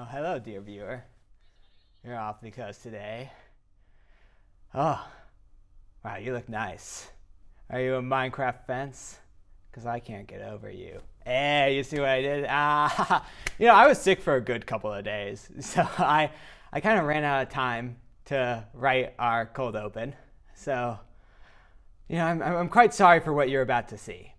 Oh, hello, dear viewer. You're off the coast today. Oh, wow, you look nice. Are you a Minecraft fence? Because I can't get over you. Hey, you see what I did? I was sick for a good couple of days, so I kind of ran out of time to write our cold open. So, I'm quite sorry for what you're about to see.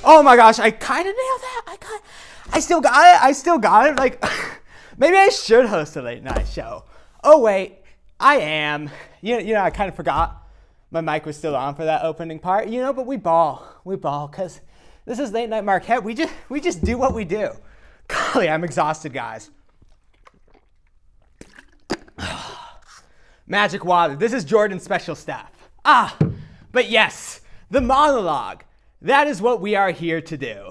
Oh my gosh, I kind of nailed that. I still got it. Like, maybe I should host a late night show. Oh wait, I am. I kind of forgot my mic was still on for that opening part. But we ball, because this is late night Marquette. We just do what we do. Golly, I'm exhausted, guys. Magic water. This is Jordan's special stuff. But yes, the monologue. That is what we are here to do.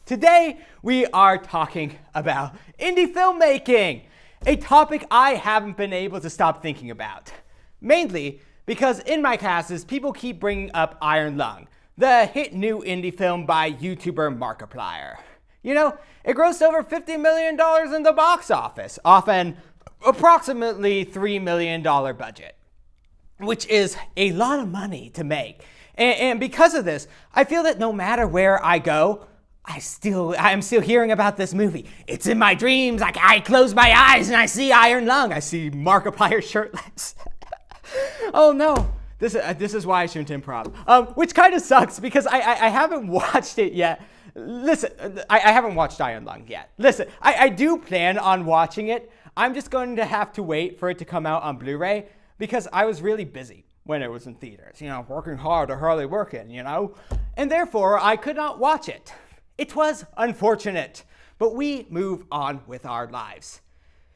Today, we are talking about indie filmmaking, a topic I haven't been able to stop thinking about. Mainly because in my classes, people keep bringing up Iron Lung, the hit new indie film by YouTuber Markiplier. It grossed over $50 million in the box office, off an approximately $3 million budget, which is a lot of money to make. And because of this, I feel that no matter where I go, I'm still hearing about this movie. It's in my dreams. Like, I close my eyes and I see Iron Lung. I see Markiplier shirtless. Oh no, this is why I shouldn't improv. Which kind of sucks because I haven't watched it yet. Listen, I haven't watched Iron Lung yet. Listen, I do plan on watching it. I'm just going to have to wait for it to come out on Blu-ray because I was really busy when it was in theaters, working hard or hardly working, and therefore I could not watch it. It was unfortunate, but we move on with our lives.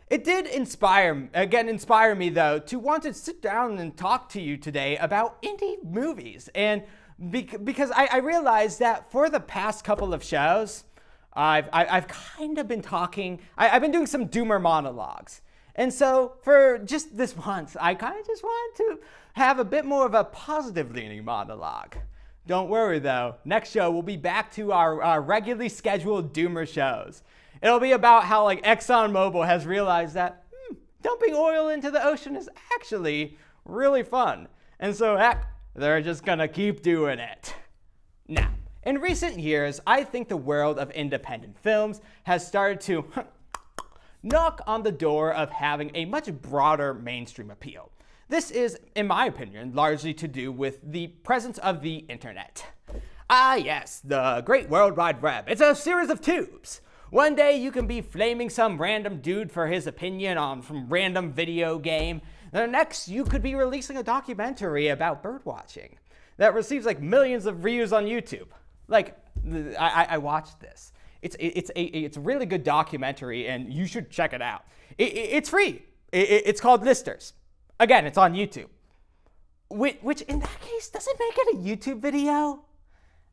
It did inspire me though to want to sit down and talk to you today about indie movies, and because I realized that for the past couple of shows, I've kind of been talking, I've been doing some doomer monologues. And so for just this once, I kind of just wanted to have a bit more of a positive leaning monologue. Don't worry though, next show we'll be back to our regularly scheduled doomer shows. It'll be about how ExxonMobil has realized that dumping oil into the ocean is actually really fun. And so heck, they're just gonna keep doing it. Now, in recent years, I think the world of independent films has started to knock on the door of having a much broader mainstream appeal. This is, in my opinion, largely to do with the presence of the internet. Ah yes, the great World Wide Web. It's a series of tubes. One day you can be flaming some random dude for his opinion on some random video game. The next you could be releasing a documentary about birdwatching that receives like millions of views on YouTube. Like, I watched this. It's a really good documentary and you should check it out. It's free. It's called Listers. Again, it's on YouTube. Which in that case, does it make it a YouTube video?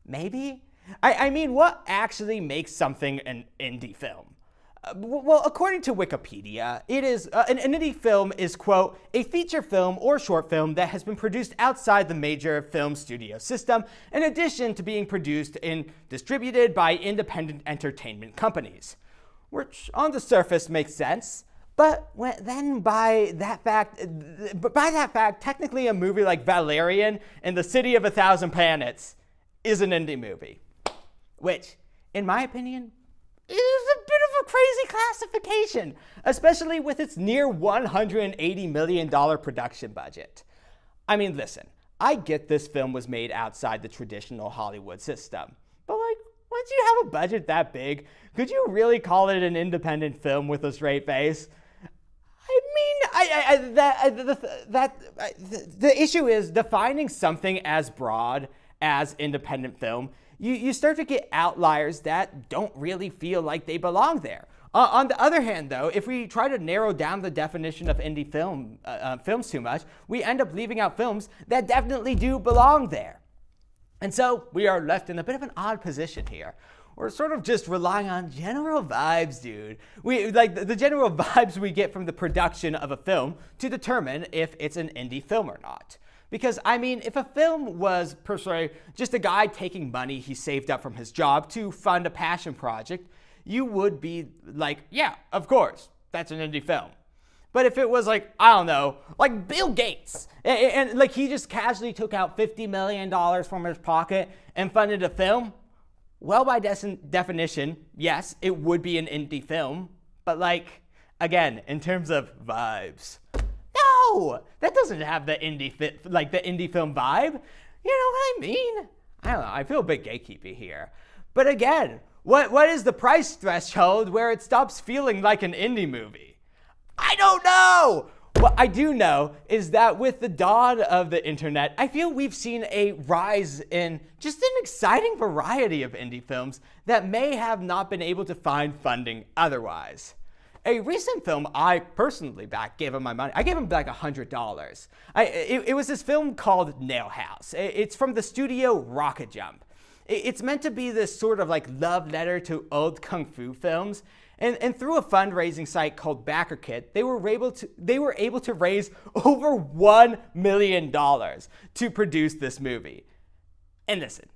Maybe? I mean, what actually makes something an indie film? Well, according to Wikipedia, it is an indie film is, quote, a feature film or short film that has been produced outside the major film studio system, in addition to being produced and distributed by independent entertainment companies. Which, on the surface, makes sense. But by that fact, technically a movie like Valerian and the City of a Thousand Planets is an indie movie. Which, in my opinion, is a bit of a crazy classification, especially with its near $180 million production budget. I mean, listen, I get this film was made outside the traditional Hollywood system, but like, once you have a budget that big, could you really call it an independent film with a straight face? I mean, the issue is defining something as broad as independent film. You start to get outliers that don't really feel like they belong there. On the other hand, though, if we try to narrow down the definition of indie films too much, we end up leaving out films that definitely do belong there. And so we are left in a bit of an odd position here. We're sort of just relying on general vibes, dude. We like the general vibes we get from the production of a film to determine if it's an indie film or not. Because, I mean, if a film was, per se, just a guy taking money he saved up from his job to fund a passion project, you would be like, yeah, of course, that's an indie film. But if it was like, I don't know, like Bill Gates, and like he just casually took out $50 million from his pocket and funded a film, well, by definition, yes, it would be an indie film. But like, again, in terms of vibes, no, that doesn't have the indie film vibe. You know what I mean? I don't know. I feel a bit gatekeepy here. But again, what is the price threshold where it stops feeling like an indie movie? I don't know. What I do know is that with the dawn of the internet, I feel we've seen a rise in just an exciting variety of indie films that may have not been able to find funding otherwise. A recent film I personally gave him my money. I gave him like $100. It was this film called Nail House. It's from the studio Rocket Jump. It's meant to be this sort of like love letter to old kung fu films. And through a fundraising site called Marquette, they were able to raise over $1 million to produce this movie. And listen,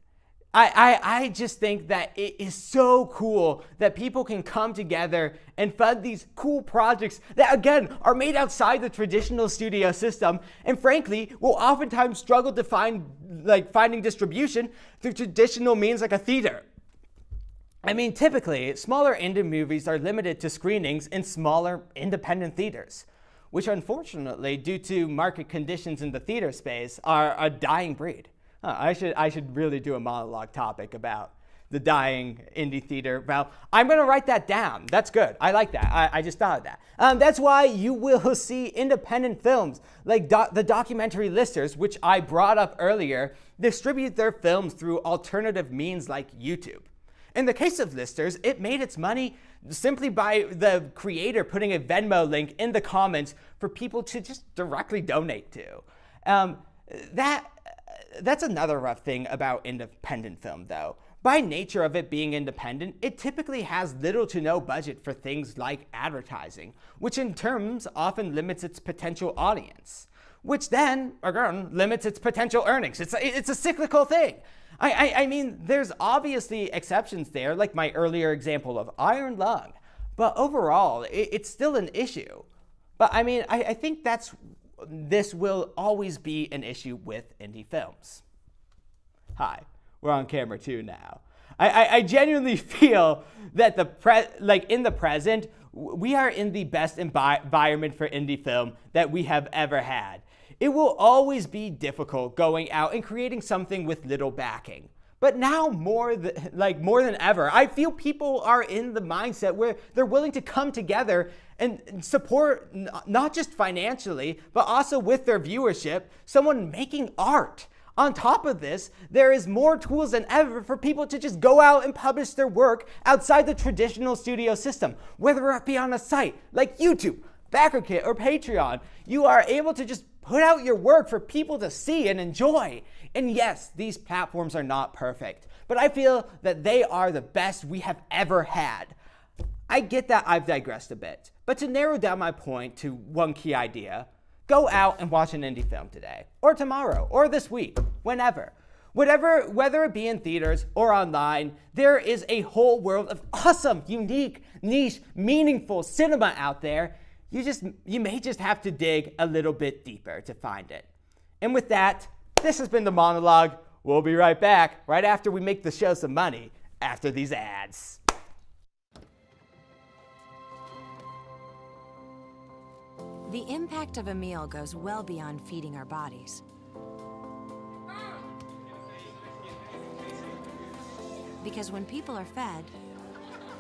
I just think that it is so cool that people can come together and fund these cool projects that, again, are made outside the traditional studio system and, frankly, will oftentimes struggle to finding distribution through traditional means like a theater. I mean, typically, smaller indie movies are limited to screenings in smaller independent theaters, which unfortunately, due to market conditions in the theater space, are a dying breed. I should really do a monologue topic about the dying indie theater. Well, I'm going to write that down. That's good. I like that. I just thought of that. That's why you will see independent films like the documentary Listers, which I brought up earlier, distribute their films through alternative means like YouTube. In the case of Listers, it made its money simply by the creator putting a Venmo link in the comments for people to just directly donate to. That's another rough thing about independent film, though. By nature of it being independent, it typically has little to no budget for things like advertising, which in terms often limits its potential audience, which then, again, limits its potential earnings. It's a cyclical thing. I mean, there's obviously exceptions there, like my earlier example of Iron Lung, but overall, it's still an issue. But I mean, I think this will always be an issue with indie films. Hi, we're on camera too now. I genuinely feel that in the present, we are in the best environment for indie film that we have ever had. It will always be difficult going out and creating something with little backing. But now more than ever, I feel people are in the mindset where they're willing to come together and support, not just financially, but also with their viewership, someone making art. On top of this, there is more tools than ever for people to just go out and publish their work outside the traditional studio system, whether it be on a site like YouTube, BackerKit, or Patreon. You are able to just put out your work for people to see and enjoy. And yes, these platforms are not perfect, but I feel that they are the best we have ever had. I get that I've digressed a bit, but to narrow down my point to one key idea, go out and watch an indie film today, or tomorrow, or this week, whenever. Whether it be in theaters or online, there is a whole world of awesome, unique, niche, meaningful cinema out there. You may just have to dig a little bit deeper to find it. And with that, this has been The Monologue. We'll be right back, right after we make the show some money, after these ads. The impact of a meal goes well beyond feeding our bodies. Because when people are fed,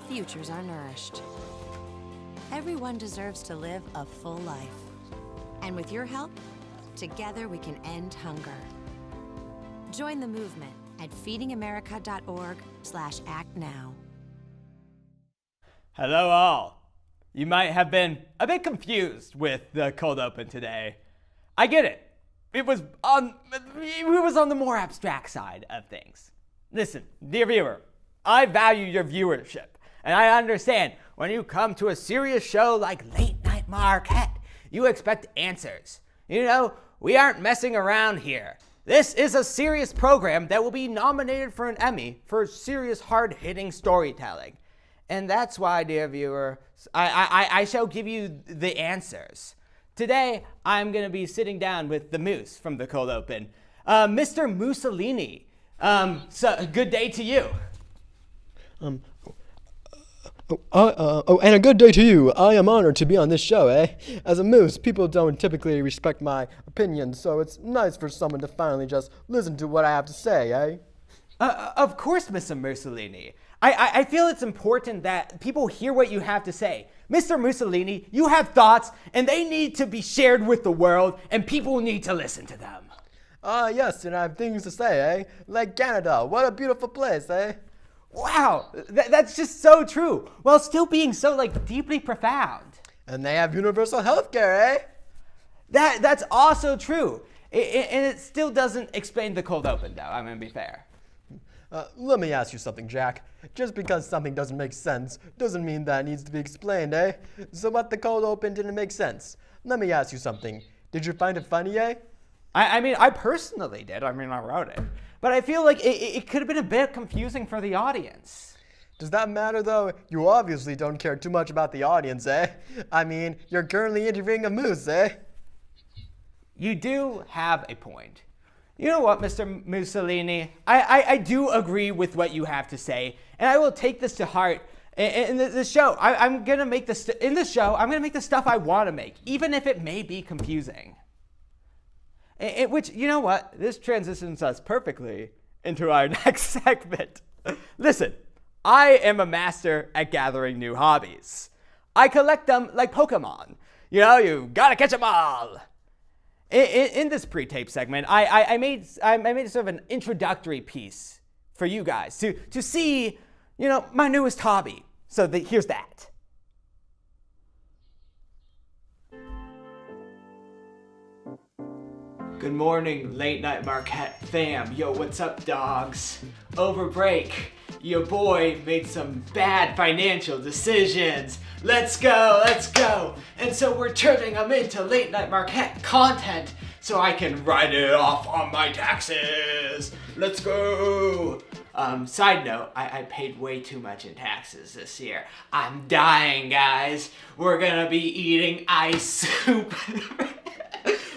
futures are nourished. Everyone deserves to live a full life. And with your help, together we can end hunger. Join the movement at feedingamerica.org/actnow. Hello all. You might have been a bit confused with the cold open today. I get it. It was on the more abstract side of things. Listen, dear viewer, I value your viewership, and I understand when you come to a serious show like Late Night Marquette, you expect answers. You know, we aren't messing around here. This is a serious program that will be nominated for an Emmy for serious, hard-hitting storytelling. And that's why, dear viewer, I shall give you the answers. Today, I'm going to be sitting down with the Moose from the Cold Open, Mr. Mussolini. So, good day to you. And a good day to you. I am honored to be on this show, eh? As a moose, people don't typically respect my opinions, so it's nice for someone to finally just listen to what I have to say, eh? Of course, Mr. Mussolini. I feel it's important that people hear what you have to say. Mr. Mussolini, you have thoughts, and they need to be shared with the world, and people need to listen to them. Yes, and I have things to say, eh? Like Canada, what a beautiful place, eh? Wow, that's just so true, while still being so, deeply profound. And they have universal health care, eh? That's also true. And it still doesn't explain the cold open, though, I'm going to be fair. Let me ask you something, Jack. Just because something doesn't make sense doesn't mean that it needs to be explained, eh? So what the cold open didn't make sense. Let me ask you something. Did you find it funny, eh? I personally did. I wrote it. But I feel like it could have been a bit confusing for the audience. Does that matter, though? You obviously don't care too much about the audience, eh? You're currently interviewing a moose, eh? You do have a point. You know what, Mr. Mussolini? I do agree with what you have to say, and I will take this to heart. In the show, I'm gonna make the stuff I want to make, even if it may be confusing. Which, you know what? This transitions us perfectly into our next segment. Listen, I am a master at gathering new hobbies. I collect them like Pokemon. You know, you gotta catch them all. In this pre-tape segment, I made sort of an introductory piece for you guys to see, my newest hobby. So here's that. Good morning, Late Night Marquette fam. Yo, what's up, dogs? Over break, your boy made some bad financial decisions. Let's go. And so we're turning them into Late Night Marquette content so I can write it off on my taxes. Let's go. Side note, I paid way too much in taxes this year. I'm dying, guys. We're gonna be eating ice soup.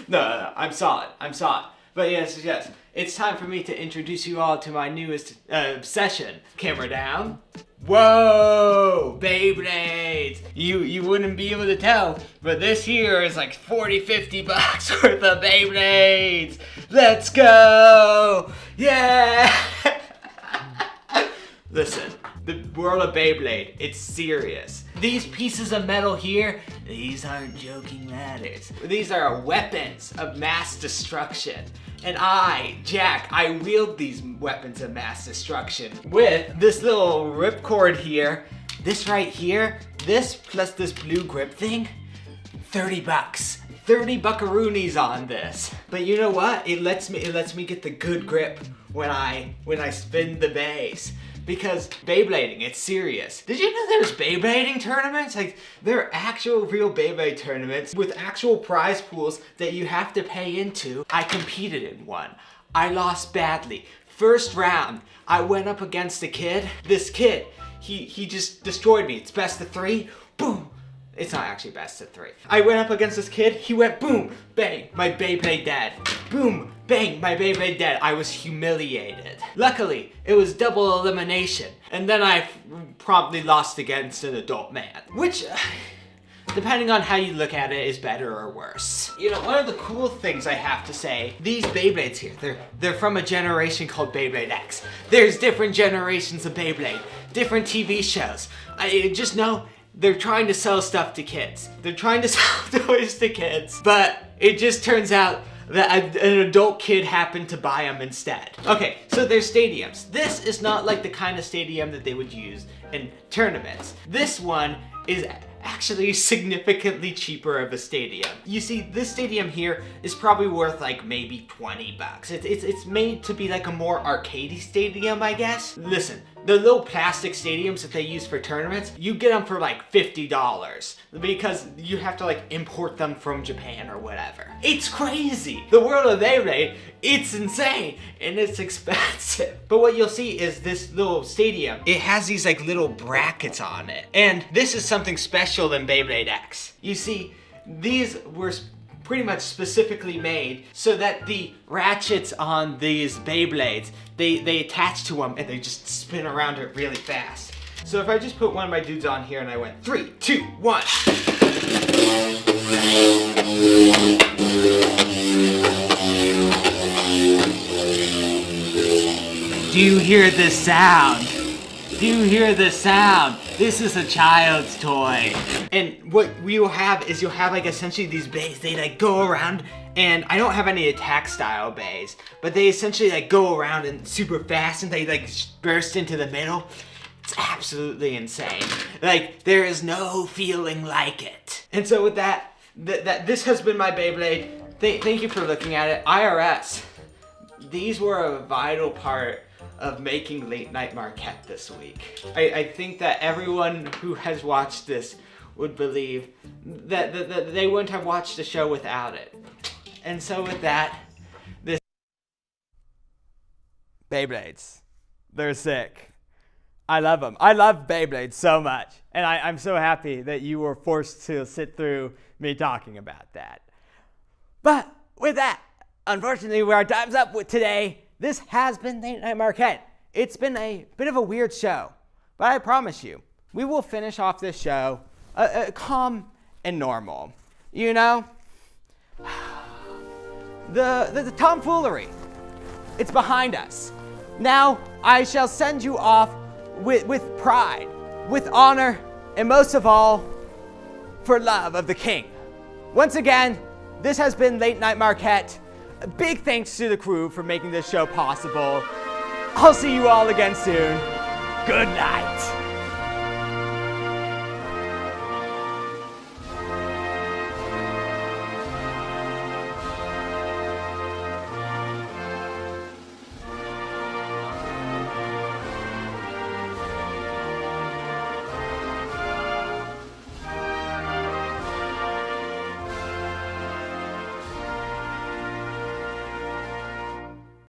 No, I'm solid. But yes, it's time for me to introduce you all to my newest obsession. Camera down. Whoa, Beyblades. Beyblades, you wouldn't be able to tell, but this here is like 40, 50 bucks worth of Beyblades. Let's go! Yeah! Listen, the world of Beyblade, it's serious. These pieces of metal here, these aren't joking matters. These are weapons of mass destruction. And I, Jack, I wield these weapons of mass destruction with this little ripcord here. This right here, this plus this blue grip thing, 30 bucks. 30 buckaroonies on this. But you know what? It lets me get the good grip when I spin the bass. Because Beyblading, it's serious. Did you know there's Beyblading tournaments? Like, there are actual real Beyblade tournaments with actual prize pools that you have to pay into. I competed in one. I lost badly. First round, I went up against a kid. This kid, he just destroyed me. It's best of 3, boom. It's not actually best of 3. I went up against this kid, he went boom, bang, my Beyblade dead. Boom, bang, my Beyblade dead. I was humiliated. Luckily, it was double elimination. And then I promptly lost against an adult man. Which, depending on how you look at it, is better or worse. You know, one of the cool things I have to say, these Beyblades here, they're from a generation called Beyblade X. There's different generations of Beyblade, different TV shows. I just know they're trying to sell stuff to kids. They're trying to sell toys to kids, but it just turns out that an adult kid happened to buy them instead. Okay, so there's stadiums. This is not like the kind of stadium that they would use in tournaments. This one is actually significantly cheaper of a stadium. You see, this stadium here is probably worth like maybe 20 bucks. It's made to be like a more arcadey stadium, I guess. Listen, the little plastic stadiums that they use for tournaments, you get them for like $50 because you have to like import them from Japan or whatever. It's crazy. The world of Beyblade, it's insane and it's expensive. But what you'll see is this little stadium, it has these like little brackets on it. And this is something special than Beyblade X. You see, these were pretty much specifically made so that the ratchets on these Beyblades, they attach to them and they just spin around it really fast. So if I just put one of my dudes on here and I went 3, 2, 1. Do you hear this sound? Do you hear this sound? This is a child's toy. And what we will have is you'll have like essentially these bays. They like go around, and I don't have any attack style bays, but they essentially like go around and super fast and they like burst into the middle. It's absolutely insane. Like, there is no feeling like it. And so with that, this has been my Beyblade. Thank you for looking at it. IRS, these were a vital part of making Late Night Marquette this week. I think that everyone who has watched this would believe that they wouldn't have watched the show without it. And so with that, this Beyblades, they're sick. I love them. I love Beyblades so much. And I'm so happy that you were forced to sit through me talking about that. But with that, unfortunately, our time's up with today. This has been Late Night Marquette. It's been a bit of a weird show, but I promise you, we will finish off this show calm and normal. You know, the tomfoolery, it's behind us. Now I shall send you off with pride, with honor, and most of all, for love of the king. Once again, this has been Late Night Marquette. A big thanks to the crew for making this show possible. I'll see you all again soon. Good night.